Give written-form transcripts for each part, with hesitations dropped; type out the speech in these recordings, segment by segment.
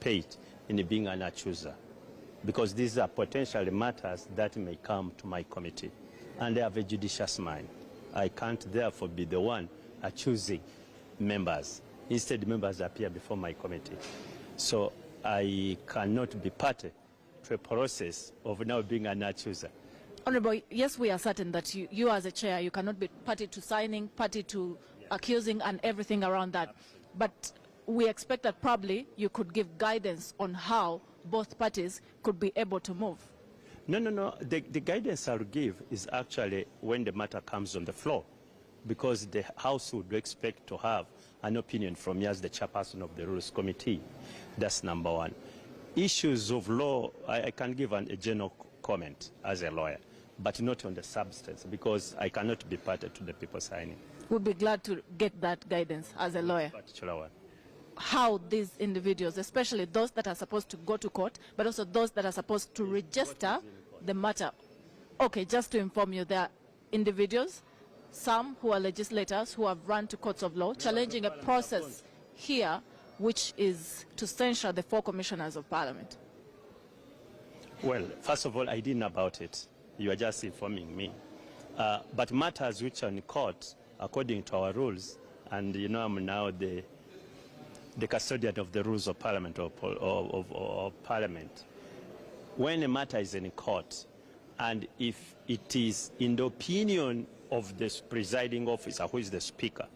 participate in being an accuser, because these are potential matters that may come to my committee, and I have a judicious mind. I can't therefore be the one accusing members. Instead, members appear before my committee. So I cannot be party to a process of now being an accuser. Honorable, yes, we are certain that you as a chair, you cannot be party to signing, party to accusing and everything around that. But we expect that probably you could give guidance on how both parties could be able to move. No. The guidance I'll give is actually when the matter comes on the floor, because the House would expect to have an opinion from me as the chairperson of the Rules Committee. That's number one. Issues of law, I can give a general comment as a lawyer, but not on the substance, because I cannot be party to the people signing. We'll be glad to get that guidance as a lawyer. Particular one. How these individuals, especially those that are supposed to go to court, but also those that are supposed to register the matter. Okay, just to inform you, there are individuals, some who are legislators who have run to courts of law, challenging a process here which is to censure the 4 commissioners of Parliament. Well, first of all, I didn't know about it. You are just informing me. But matters which are in court, according to our rules, and you know I'm now the custodian of the rules of Parliament or Parliament. When a matter is in court, and if it is in the opinion of the presiding officer, who is the speaker,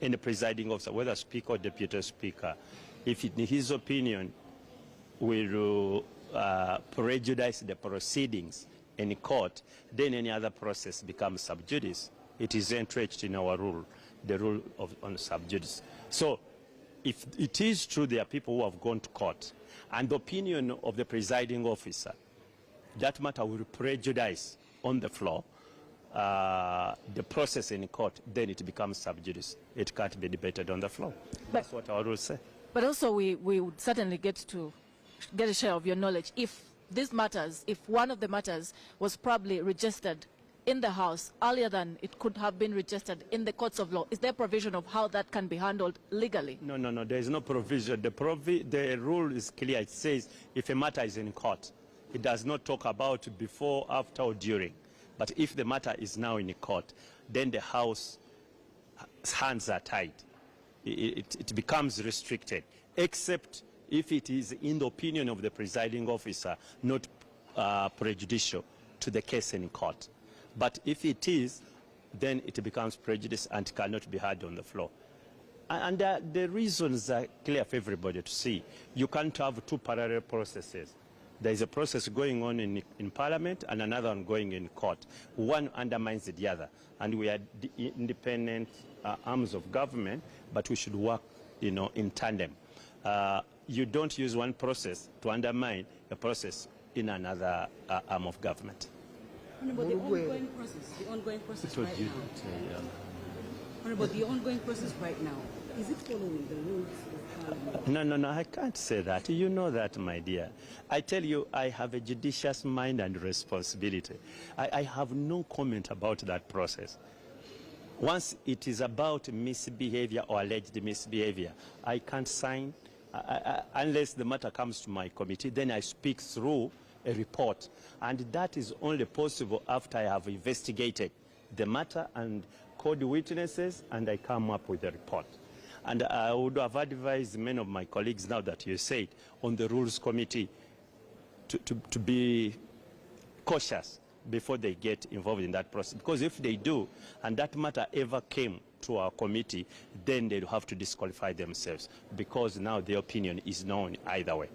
and the presiding officer, whether speaker or deputy speaker, if in his opinion will prejudice the proceedings in court, then any other process becomes sub judice. It is entrenched in our rule, the rule on sub judice. So if it is true there are people who have gone to court, and the opinion of the presiding officer, that matter will prejudice on the floor the process in court, then it becomes sub judice. It can't be debated on the floor. That's what our rules say. But also we would certainly get a share of your knowledge if these matters, if one of the matters was probably registered in the House earlier than it could have been registered in the courts of law. Is there provision of how that can be handled legally? No, there is no provision. The rule is clear. It says if a matter is in court, it does not talk about before, after, or during. But if the matter is now in court, then the House's hands are tied. It becomes restricted, except if it is in the opinion of the presiding officer, not prejudicial to the case in court. But if it is, then it becomes prejudice and cannot be heard on the floor. And the reasons are clear for everybody to see. You can't have 2 parallel processes. There is a process going on in Parliament and another one going in court. One undermines the other. And we are independent arms of government, but we should work, in tandem. You don't use one process to undermine a process in another arm of government. Honorable, the ongoing process right now. Honorable, the ongoing process right now, is it following the rules of Parliament? No, I can't say that. You know that, my dear. I tell you, I have a judicious mind and responsibility. I have no comment about that process. Once it is about misbehavior or alleged misbehavior, I can't sign unless the matter comes to my committee. Then I speak through a report, and that is only possible after I have investigated the matter and called witnesses, and I come up with a report. And I would have advised many of my colleagues, now that you say it, on the Rules Committee to be cautious before they get involved in that process. Because if they do, and that matter ever came to our committee, then they'll have to disqualify themselves, because now their opinion is known either way.